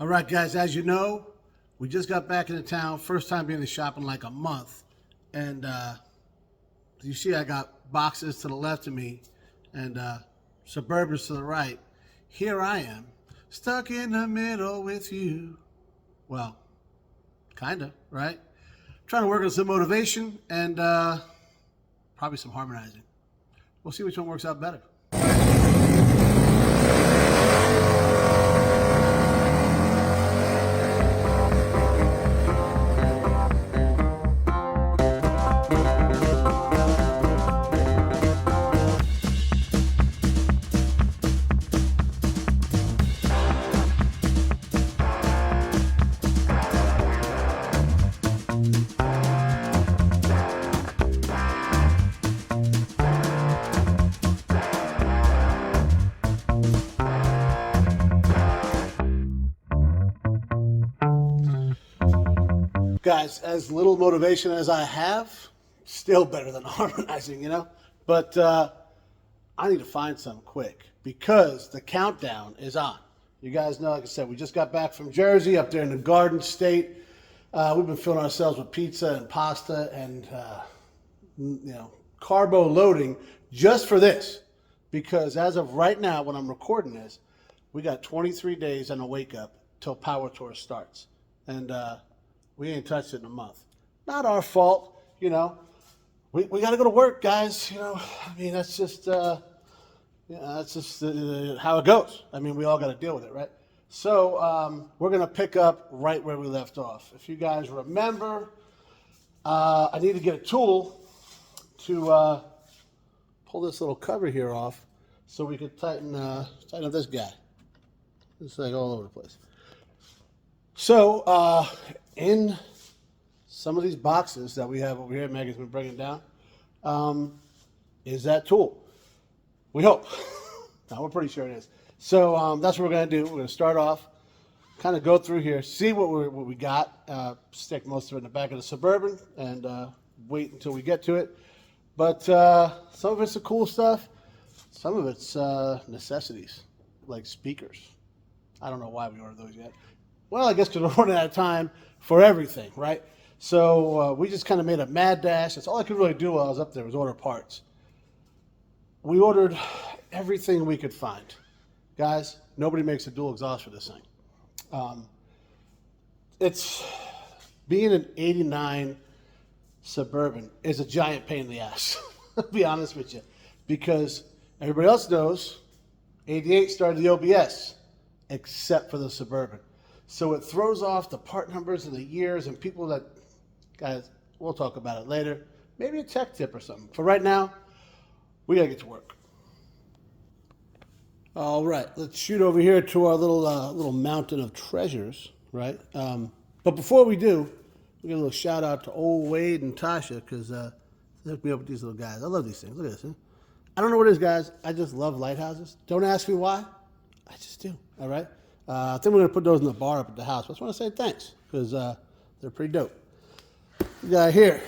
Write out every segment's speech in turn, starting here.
All right, guys, as you know, we just got back into town. First time being in the shop in like a month. And you see I got boxes to the left of me and Suburbans to the right. Here I am, stuck in the middle with you. Well, kind of, right? Trying to work on some motivation and probably some harmonizing. We'll see which one works out better. Guys, as little motivation as I have, still better than harmonizing, you know? But I need to find some quick because the countdown is on. You guys know, like I said, we just got back from Jersey up there in the Garden State. We've been filling ourselves with pizza and pasta and, carbo loading just for this. Because as of right now, when I'm recording this, we got 23 days and a wake up till Power Tour starts. And, we ain't touched it in a month. Not our fault, you know. We got to go to work, guys. You know, I mean, that's just how it goes. I mean, we all got to deal with it, right? So we're gonna pick up right where we left off. If you guys remember, I need to get a tool to pull this little cover here off, so we could tighten up this guy. It's like all over the place. So in some of these boxes that we have over here, Megan's been bringing down, is that tool. We hope. No, we're pretty sure it is. So that's what we're going to do. We're going to start off, kind of go through here, see what we got, stick most of it in the back of the Suburban, and wait until we get to it. But some of it's the cool stuff. Some of it's necessities, like speakers. I don't know why we ordered those yet. Well, I guess because we're running out of time for everything, right? So we just kind of made a mad dash. That's all I could really do while I was up there was order parts. We ordered everything we could find. Guys, nobody makes a dual exhaust for this thing. It's being an 89 Suburban is a giant pain in the ass, I'll be honest with you, because everybody else knows 88 started the OBS, except for the Suburban. So it throws off the part numbers and the years and people that, guys, we'll talk about it later. Maybe a tech tip or something. For right now, we got to get to work. All right, let's shoot over here to our little mountain of treasures, right? But before we do, we get a little shout out to old Wade and Tasha because they hooked me up with these little guys. I love these things. Look at this. Huh? I don't know what it is, guys. I just love lighthouses. Don't ask me why. I just do. All right. I think we're going to put those in the bar up at the house. I just want to say thanks because they're pretty dope. We got here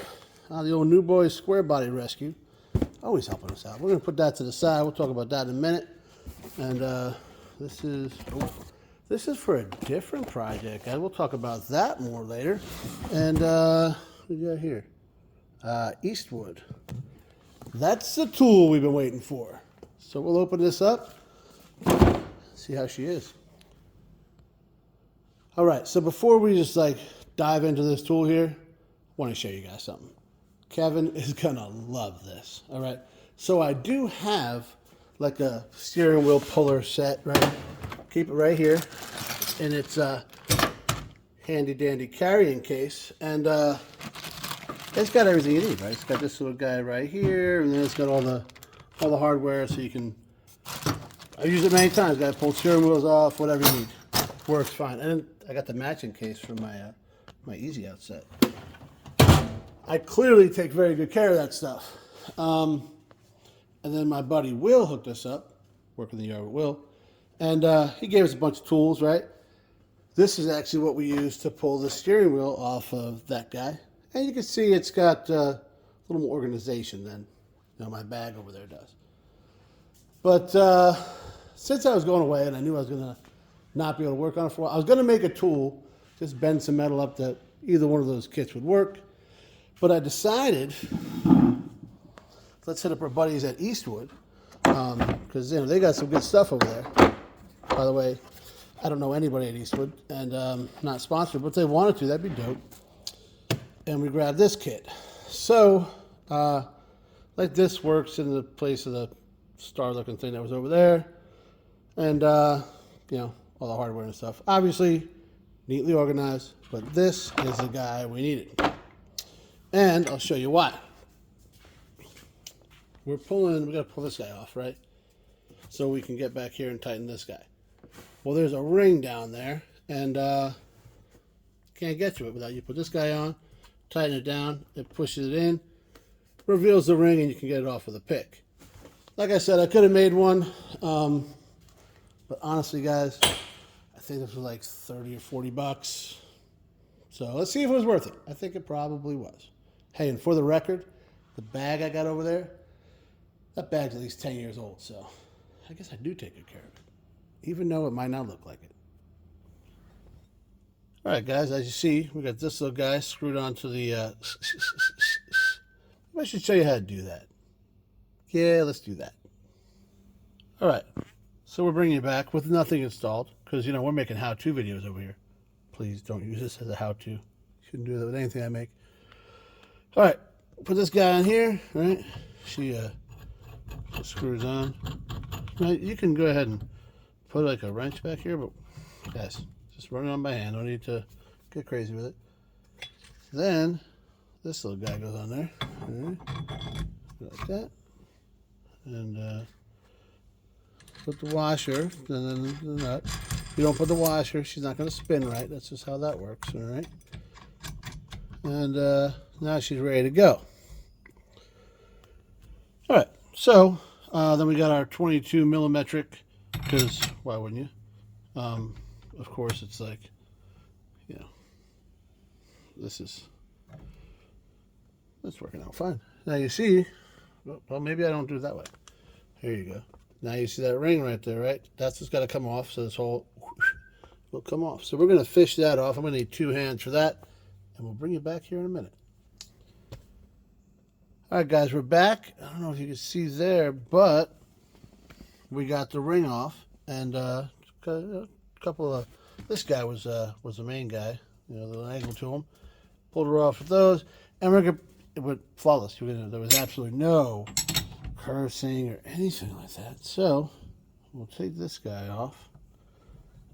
the old New Boys Square Body Rescue. Always helping us out. We're going to put that to the side. We'll talk about that in a minute. And this is for a different project, guys. We'll talk about that more later. And what do we got here? Eastwood. That's the tool we've been waiting for. So we'll open this up. See how she is. All right, so before we just dive into this tool here, I want to show you guys something. Kevin is gonna love this. All right, so I do have like a steering wheel puller set, right? Keep it right here, and it's a handy dandy carrying case, and it's got everything you need, right? It's got this little guy right here, and then it's got all the hardware, so you can. I use it many times. Got to pull steering wheels off, whatever you need. Works fine. And I got the matching case for my Easy Out set. I clearly take very good care of that stuff. And then my buddy Will hooked us up, working in the yard with Will, and he gave us a bunch of tools, right? This is actually what we use to pull the steering wheel off of that guy. And you can see it's got a little more organization than my bag over there does. But since I was going away and I knew I was going to not be able to work on it for a while. I was going to make a tool, just bend some metal up that either one of those kits would work. But I decided, let's hit up our buddies at Eastwood, because they got some good stuff over there. By the way, I don't know anybody at Eastwood, and not sponsored, but if they wanted to, that'd be dope. And we grabbed this kit. So, like this works in the place of the star-looking thing that was over there. And, all the hardware and stuff. Obviously, neatly organized, but this is the guy we needed. And I'll show you why. We got to pull this guy off, right? So we can get back here and tighten this guy. Well, there's a ring down there, and can't get to it without you put this guy on, tighten it down, it pushes it in, reveals the ring, and you can get it off with a pick. Like I said, I could have made one, but honestly, guys, I think this was like 30 or 40 bucks. So let's see if it was worth it. I think it probably was. Hey, and for the record, the bag I got over there, that bag's at least 10 years old, so I guess I do take good care of it, even though it might not look like it. All right, guys, as you see, we got this little guy screwed onto the... I should show you how to do that. Yeah, let's do that. All right, so we're bringing you back with nothing installed, because, we're making how-to videos over here. Please don't use this as a how-to. You shouldn't do that with anything I make. All right, put this guy on here, all right? She screws on. Now, you can go ahead and put like a wrench back here, but guys, just run it on by hand. Don't need to get crazy with it. Then this little guy goes on there, all right? Like that, and put the washer, and then the nut. If you don't put the washer, she's not going to spin right. That's just how that works, all right? And now she's ready to go. All right, so then we got our 22 millimetric, because why wouldn't you? Of course, it's like, that's working out fine. Now you see, well, maybe I don't do it that way. Here you go. Now you see that ring right there, right? That's what's got to come off, so this whole will come off. So we're going to fish that off. I'm going to need 2 hands for that, and we'll bring you back here in a minute. All right, guys, we're back. I don't know if you can see there, but we got the ring off, and a couple of... This guy was the main guy, the angle to him. Pulled her off with those, and it went flawless. There was absolutely no cursing or anything like that. So we'll take this guy off,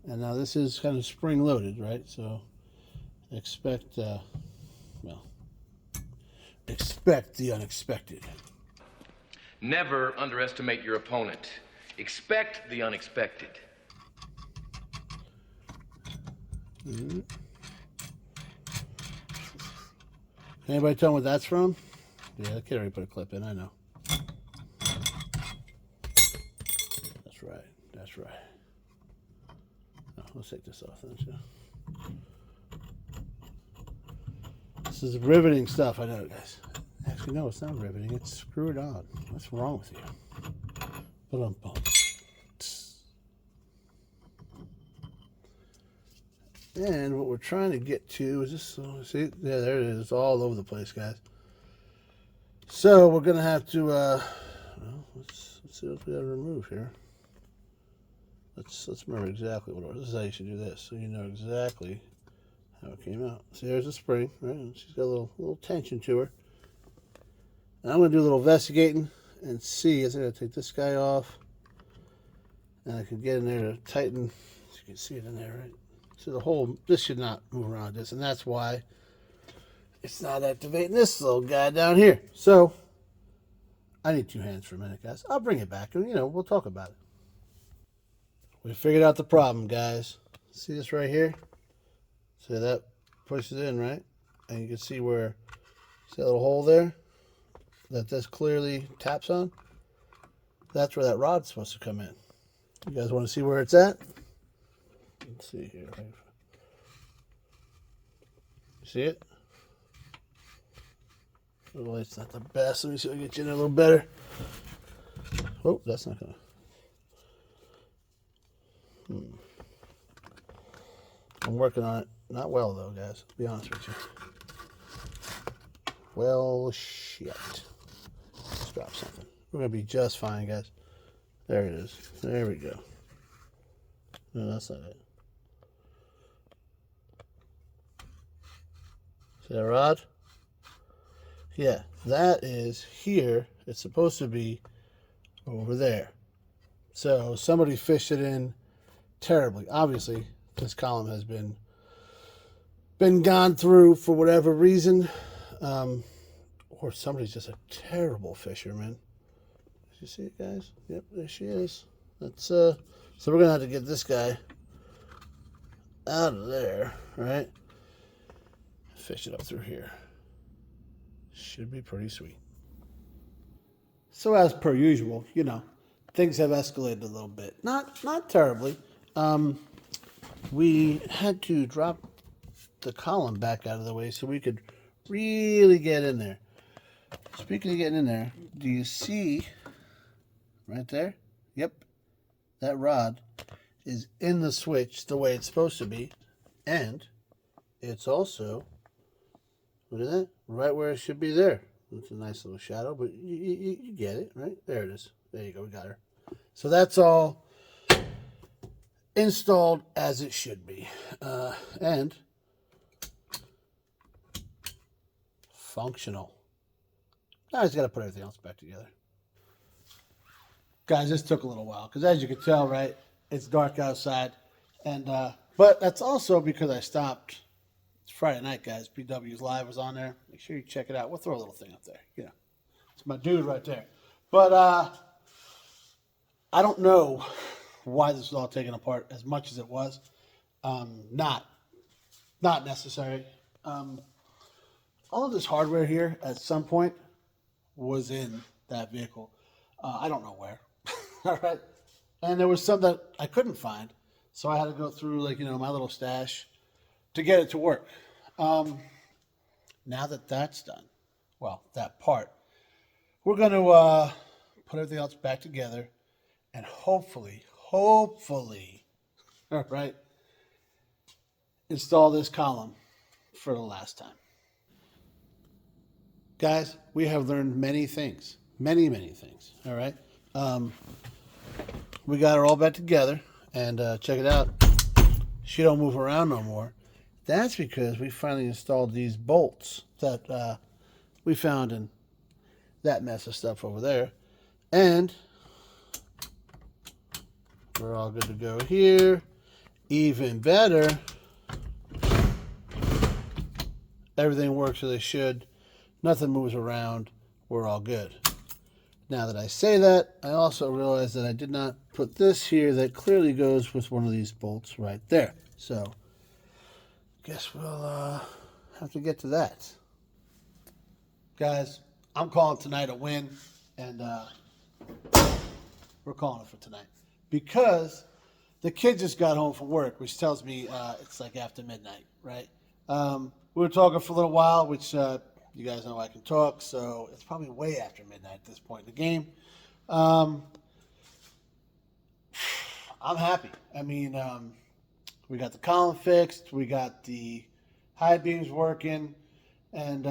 and now this is kind of spring-loaded, right? So expect the unexpected. Never underestimate your opponent. Expect the unexpected. Mm-hmm. Anybody tell me what that's from? Yeah, the kid already put a clip in, I know. That's right, that's right. Oh, let's take this off then, so. This is riveting stuff, I know, guys. Actually, no, it's not riveting, it's screwed on. What's wrong with you? Ba-dum-bum. And what we're trying to get to is this, see, yeah, there it is. It's all over the place, guys. So we're going to have to, well, let's see what we got to remove here. Let's remember exactly what it was. This is how you should do this, so you know exactly how it came out. See, there's a spring, right? And she's got a little tension to her. And I'm going to do a little investigating and see. I'm going to take this guy off, and I can get in there to tighten. You can see it in there, right? So this should not move around this, and that's why it's not activating this little guy down here. So I need 2 hands for a minute, guys. I'll bring it back, and we'll talk about it. We figured out the problem, guys. See this right here? So that pushes in, right? And you can see where, see that little hole there that this clearly taps on? That's where that rod's supposed to come in. You guys want to see where it's at? Let's see here. See it? Oh, it's not the best. Let me see if I can get you in a little better. Oh, that's not gonna. I'm working on it. Not well, though, guys. To be honest with you. Well, shit. Let's drop something. We're going to be just fine, guys. There it is. There we go. No, that's not it. See that rod? Yeah, that is here. It's supposed to be over there. So somebody fished it in terribly. Obviously, this column has been gone through for whatever reason. Or somebody's just a terrible fisherman. Did you see it, guys? Yep, there she is. That's so we're gonna have to get this guy out of there, right? Fish it up through here. Should be pretty sweet. So as per usual, you know, things have escalated a little bit. Not terribly. We had to drop the column back out of the way so we could really get in there. Speaking of getting in there, do you see right there? Yep. That rod is in the switch the way it's supposed to be. And it's also, look at that, right where it should be there. It's a nice little shadow, but you get it, right? There it is. There you go, we got her. So that's all installed as it should be. And functional. Now I just got to put everything else back together. Guys, this took a little while because as you can tell, right, it's dark outside. And but that's also because I stopped. It's Friday night, guys. PW's Live was on there. Make sure you check it out. We'll throw a little thing up there. You know, it's my dude right there. But I don't know why this was all taken apart as much as it was. Not necessary. All of this hardware here at some point was in that vehicle. I don't know where. All right. And there was some that I couldn't find. So I had to go through, like, you know, my little stash to get it to work. Now that that's done, well, that part, we're going to put everything else back together and hopefully, all right, install this column for the last time. Guys, we have learned many things, many things, all right? We got her all back together, and check it out. She don't move around no more. That's because we finally installed these bolts that we found in that mess of stuff over there. And we're all good to go here. Even better, everything works as it should. Nothing moves around. We're all good. Now that I say that, I also realize that I did not put this here that clearly goes with one of these bolts right there. So, guess we'll have to get to that. Guys, I'm calling tonight a win, and we're calling it for tonight. Because the kid just got home from work, which tells me it's like after midnight, right? We were talking for a little while, which you guys know I can talk, so it's probably way after midnight at this point in the game. I'm happy. I mean, we got the column fixed, we got the high beams working, and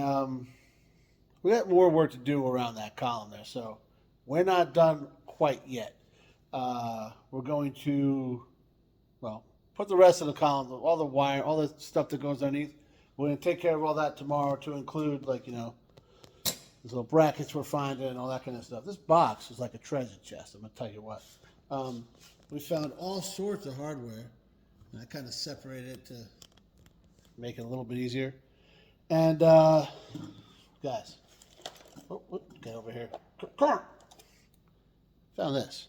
we got more work to do around that column there. So we're not done quite yet. We're going to, well, put the rest of the column, all the wire, all the stuff that goes underneath. We're going to take care of all that tomorrow to include, like, you know, these little brackets we're finding and all that kind of stuff. This box is like a treasure chest, I'm going to tell you what. We found all sorts of hardware, and I kind of separated it to make it a little bit easier. And, guys, get over here. Come on. Found this.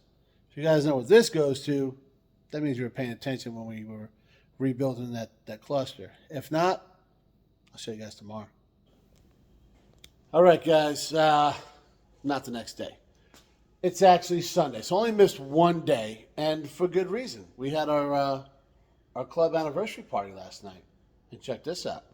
If you guys know what this goes to, that means you were paying attention when we were rebuilding that cluster. If not, I'll show you guys tomorrow. All right, guys. Not the next day. It's actually Sunday, so only missed one day, and for good reason. We had our club anniversary party last night, and check this out.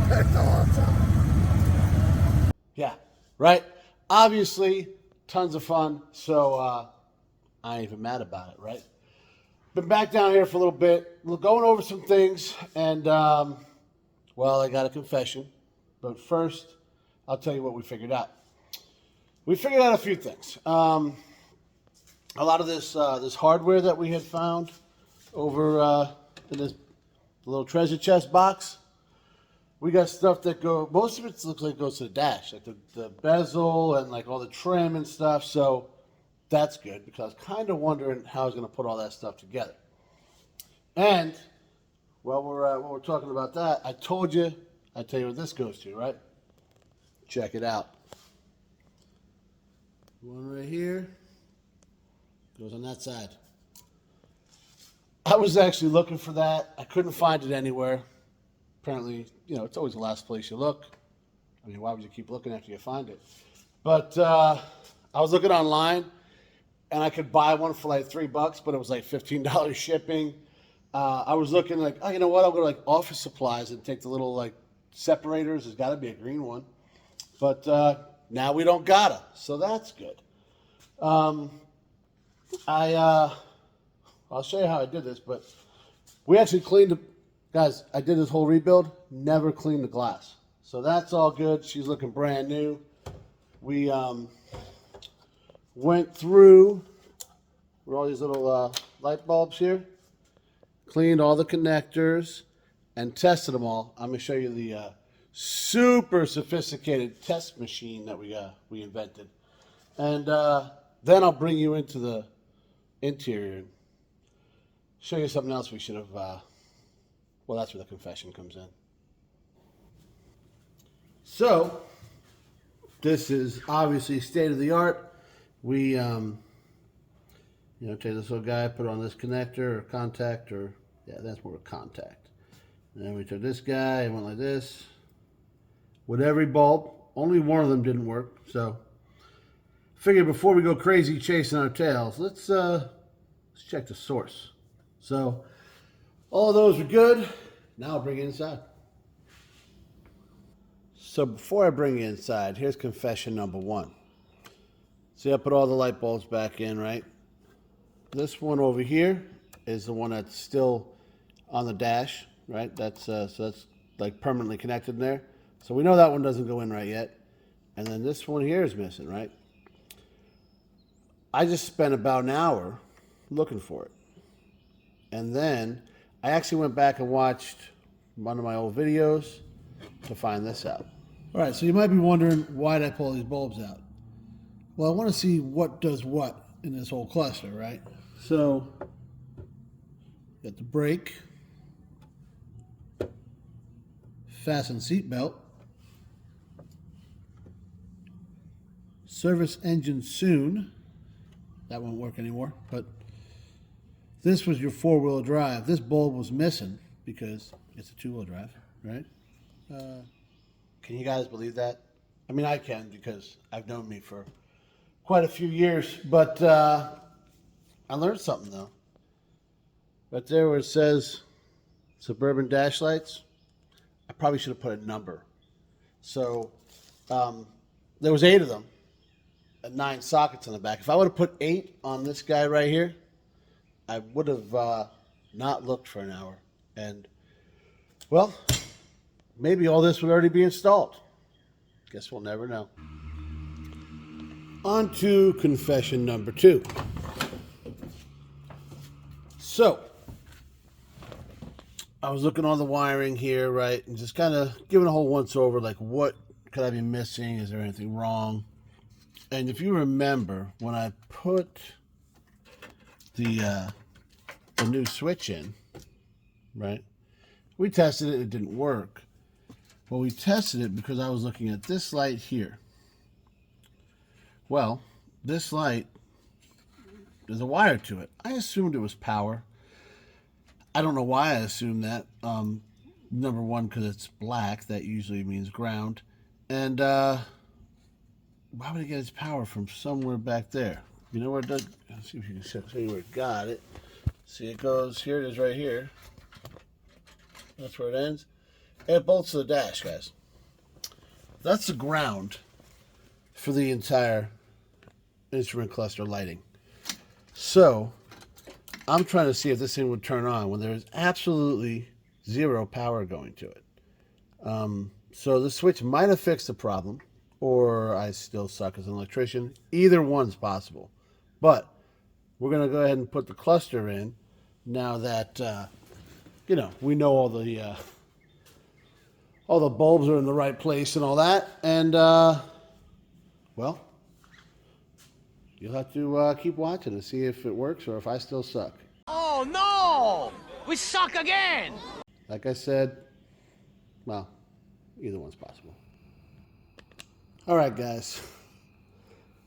That's awesome. Yeah, right? Obviously, tons of fun, so I ain't even mad about it, right? Been back down here for a little bit, we're going over some things, and, well, I got a confession. But first, I'll tell you what we figured out. We figured out a few things. A lot of this hardware that we had found over in this little treasure chest box, we got stuff that most of it looks like it goes to the dash, like the bezel and like all the trim and stuff. So that's good because I was kind of wondering how I was going to put all that stuff together. And while we're talking about that, I told you, I'd tell you what this goes to, right? Check it out. One right here goes on that side. I was actually looking for that. I couldn't find it anywhere. Apparently, it's always the last place you look. I mean, why would you keep looking after you find it? But I was looking online, and I could buy one for like $3, but it was like $15 shipping. I was looking like, oh, you know what? I'll go to like Office Supplies and take the little like separators. There's got to be a green one. But now we don't gotta, so that's good. I'll show you how I did this, but we actually cleaned guys, I did this whole rebuild, never cleaned the glass. So that's all good. She's looking brand new. We went through all these little light bulbs here, cleaned all the connectors, and tested them all. I'm going to show you the super sophisticated test machine that we invented. And then I'll bring you into the interior and show you something else we should have, well, that's where the confession comes in. So, this is obviously state of the art. We, take this little guy, put it on this connector or contact, or, yeah, that's more a contact. And then we took this guy and went like this. With every bulb, only one of them didn't work, so figured before we go crazy chasing our tails, let's check the source. So all of those are good. Now I'll bring it inside. So before I bring it inside, here's confession number one. See, I put all the light bulbs back in, right? This one over here is the one that's still on the dash, right? So that's like permanently connected in there. So we know that one doesn't go in right yet. And then this one here is missing, right? I just spent about an hour looking for it. And then I actually went back and watched one of my old videos to find this out. All right, so you might be wondering, why did I pull these bulbs out? Well, I want to see what does what in this whole cluster, right? So, got the brake, fasten seat belt, service engine soon. That won't work anymore, but this was your four-wheel drive. This bulb was missing because it's a two-wheel drive, right? Can you guys believe that? I mean, I can because I've known me for quite a few years, but I learned something though. Right there where it says Suburban dash lights, I probably should have put a number. So there was 8 of them and 9 sockets on the back. If I would have put 8 on this guy right here, I would have not looked for an hour. And, well, maybe all this would already be installed. Guess we'll never know. On to confession number 2. So, I was looking on the wiring here, right, and just kind of giving a whole once over, like, what could I be missing? Is there anything wrong? And if you remember, when I put the new switch in, right, we tested it, it didn't work. Well, we tested it because I was looking at this light here. Well, this light, there's a wire to it. I assumed it was power. I don't know why I assumed that. Number one, because it's black. That usually means ground. And why would it get its power from somewhere back there? You know where it does? Let's see if you can show you where it got it. See, it goes, here it is right here. That's where it ends. It bolts to the dash, guys. That's the ground for the entire instrument cluster lighting. So I'm trying to see if this thing would turn on when there's absolutely zero power going to it. So the switch might have fixed the problem, or I still suck as an electrician. Either one's possible. But we're going to go ahead and put the cluster in now that, we know all the bulbs are in the right place and all that. And, well, you'll have to keep watching to see if it works or if I still suck. Oh no! We suck again! Like I said, well, either one's possible. All right, guys.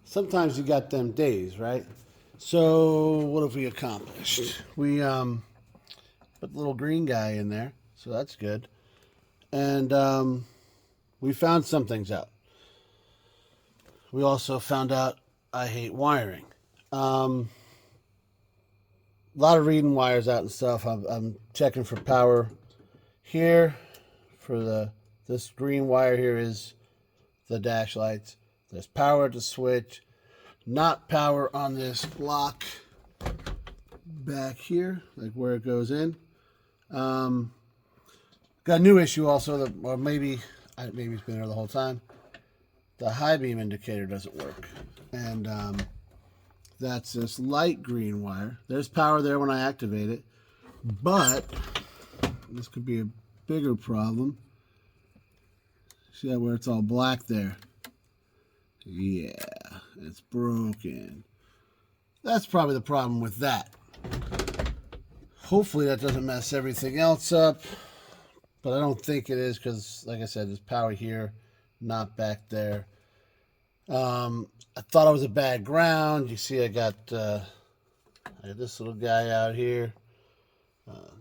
Sometimes you got them days, right? So what have we accomplished? We put the little green guy in there, so that's good. And we found some things out. We also found out I hate wiring. A lot of reading wires out and stuff. I'm checking for power here. For this green wire here is the dash lights. There's power to switch. Not power on this block back here, like where it goes in. Got a new issue also, or maybe it's been there the whole time. The high beam indicator doesn't work. And that's this light green wire. There's power there when I activate it. But this could be a bigger problem. See that where it's all black there? Yeah, it's broken. That's probably the problem with that. Hopefully that doesn't mess everything else up. But I don't think it is because, like I said, there's power here, not back there. I thought it was a bad ground. You see I got this little guy out here.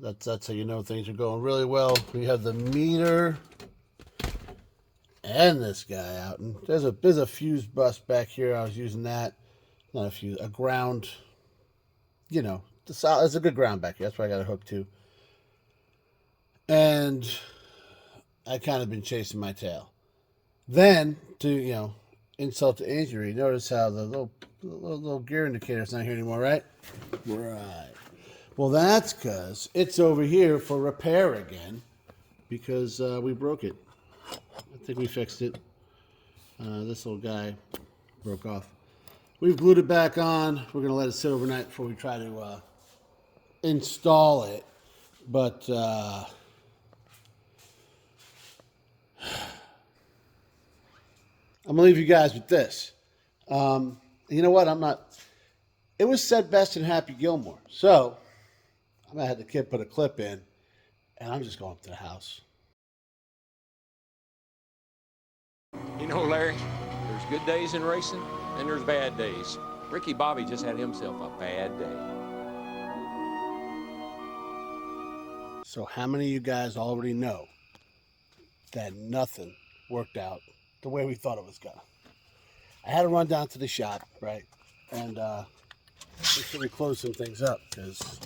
That's how you know things are going really well. We have the meter and this guy out. And there's a fuse bus back here. I was using that. Not a fuse, a ground. It's a good ground back here. That's where I got it hooked to. And I kind of been chasing my tail. Then, to, insult to injury, notice how the little gear indicator's not here anymore, right? Right. Well, that's because it's over here for repair again because we broke it. I think we fixed it. This little guy broke off. We've glued it back on. We're going to let it sit overnight before we try to install it. But I'm going to leave you guys with this. You know what? It was said best in Happy Gilmore. So I'm going to have the kid put a clip in, and I'm just going up to the house. You know, Larry, there's good days in racing, and there's bad days. Ricky Bobby just had himself a bad day. So how many of you guys already know that nothing worked out the way we thought it was gonna? I had to run down to the shop, right? And make sure we close some things up because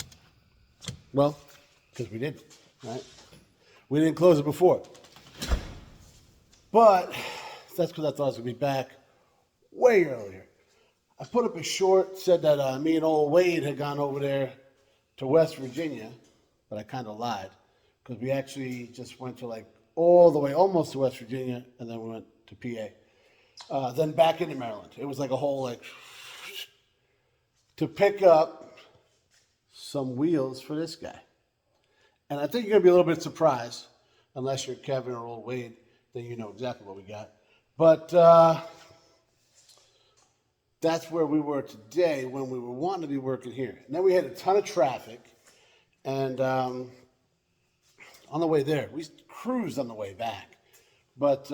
we didn't, right? We didn't close it before. But that's because I thought I was going to be back way earlier. I put up a short, said that me and old Wade had gone over there to West Virginia, but I kind of lied because we actually just went to all the way almost to West Virginia, and then we went to PA. Then back into Maryland. It was like a whole to pick up some wheels for this guy. And I think you're going to be a little bit surprised, unless you're Kevin or old Wade, then you know exactly what we got. But that's where we were today when we were wanting to be working here. And then we had a ton of traffic. And on the way there, we cruised on the way back. But,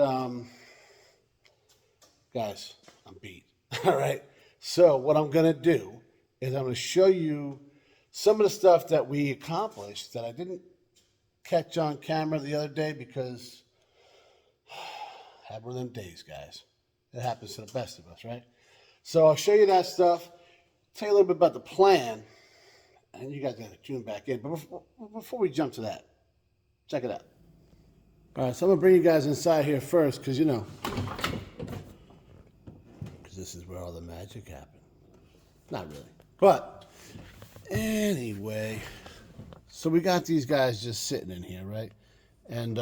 guys, I'm beat. All right. So what I'm going to do is I'm going to show you some of the stuff that we accomplished that I didn't catch on camera the other day because I had one of them days, guys. It happens to the best of us, right? So I'll show you that stuff, tell you a little bit about the plan, and you guys got to tune back in. But before we jump to that, check it out. All right, so I'm gonna bring you guys inside here first, because because this is where all the magic happens. Not really, but anyway, so we got these guys just sitting in here, right? And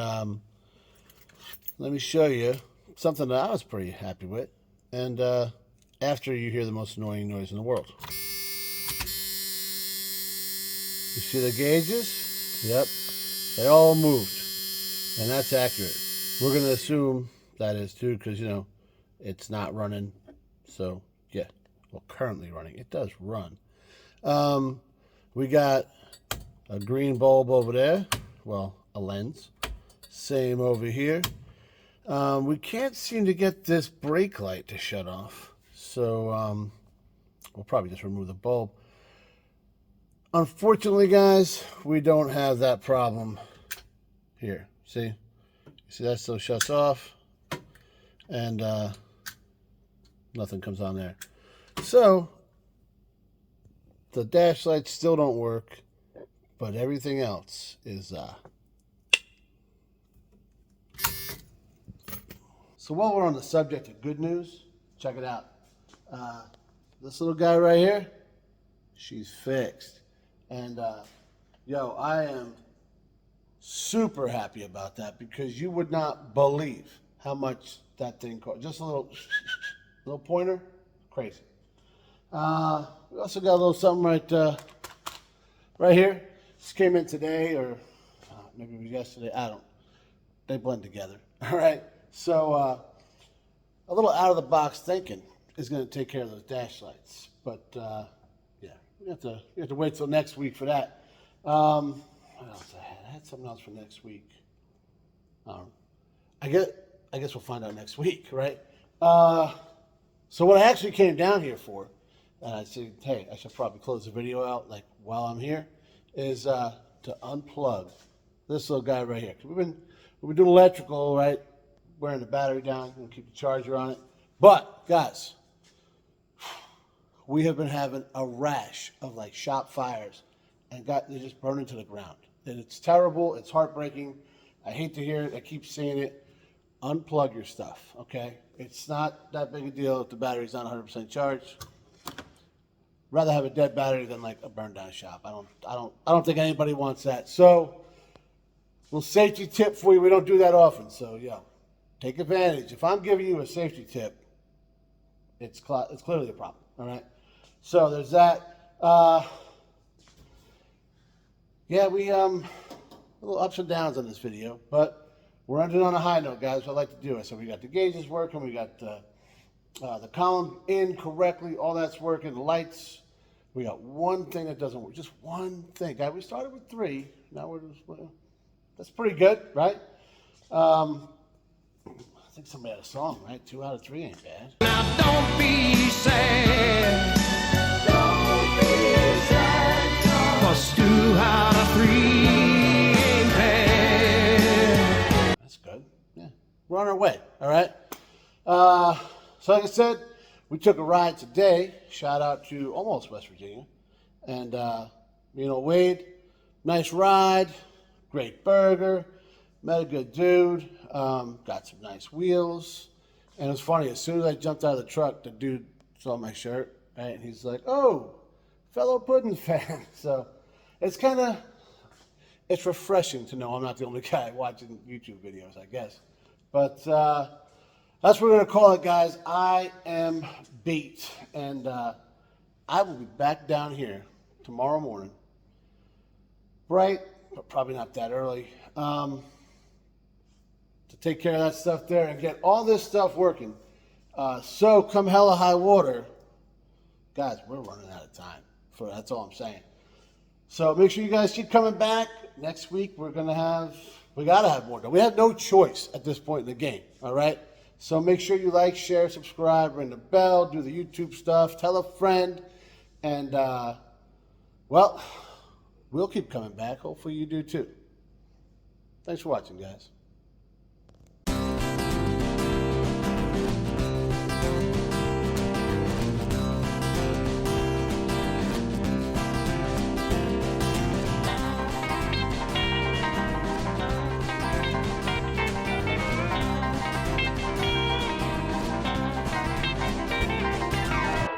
let me show you something that I was pretty happy with. And after you hear the most annoying noise in the world. You see the gauges? Yep. They all moved. And that's accurate. We're going to assume that is too, because, it's not running. So, yeah. Well, currently running. It does run. We got a green bulb over there. Well, a lens. Same over here. We can't seem to get this brake light to shut off. So, we'll probably just remove the bulb. Unfortunately, guys, we don't have that problem here. See that still shuts off, and nothing comes on there. So, the dash lights still don't work, but everything else is... So while we're on the subject of good news, check it out. This little guy right here, she's fixed. And, I am super happy about that, because you would not believe how much that thing cost. Just a little pointer, crazy. We also got a little something right here. This came in today, or maybe it was yesterday. They blend together. All right. So a little out of the box thinking is going to take care of those dash lights. But yeah, we have to wait till next week for that. What else I had? I had something else for next week. I guess we'll find out next week, right? So what I actually came down here for, and I said, hey, I should probably close the video out while I'm here, is to unplug this little guy right here. We've been doing electrical, right? Wearing the battery down, and keep the charger on it. But guys, we have been having a rash of shop fires, and they're just burning to the ground. And it's terrible. It's heartbreaking. I hate to hear it. I keep saying it. Unplug your stuff, okay? It's not that big a deal if the battery's not 100% charged. Rather have a dead battery than a burned down shop. I don't think anybody wants that. So, little safety tip for you. We don't do that often, so yeah. Take advantage. If I'm giving you a safety tip, it's clearly a problem, all right? So there's that. Yeah, we a little ups and downs on this video, but we're ending on a high note, guys. I like to do it. So we got the gauges working, we got the column in correctly, all that's working, the lights. We got one thing that doesn't work, just one thing. Guys, we started with 3. Now that's pretty good, right? I think somebody had a song, right? 2 out of 3 ain't bad. Now don't be sad. Don't be sad. 'Cause 2 out of 3 ain't bad. That's good. Yeah. We're on our way, all right? So like I said, we took a ride today. Shout out to almost West Virginia. And, Wade, nice ride. Great burger. Met a good dude. Got some nice wheels. And it was funny, as soon as I jumped out of the truck, the dude saw my shirt, right? And he's like, oh, fellow Puddin fan. So it's it's refreshing to know I'm not the only guy watching YouTube videos, I guess. But that's what we're going to call it, guys. I am beat. And I will be back down here tomorrow morning. Bright, but probably not that early. To take care of that stuff there and get all this stuff working. So come hella high water, guys, we're running out of time. That's all I'm saying. So make sure you guys keep coming back. Next week we gotta have more done. We have no choice at this point in the game. All right. So make sure you like, share, subscribe, ring the bell, do the YouTube stuff, tell a friend, and we'll keep coming back. Hopefully you do too. Thanks for watching, guys.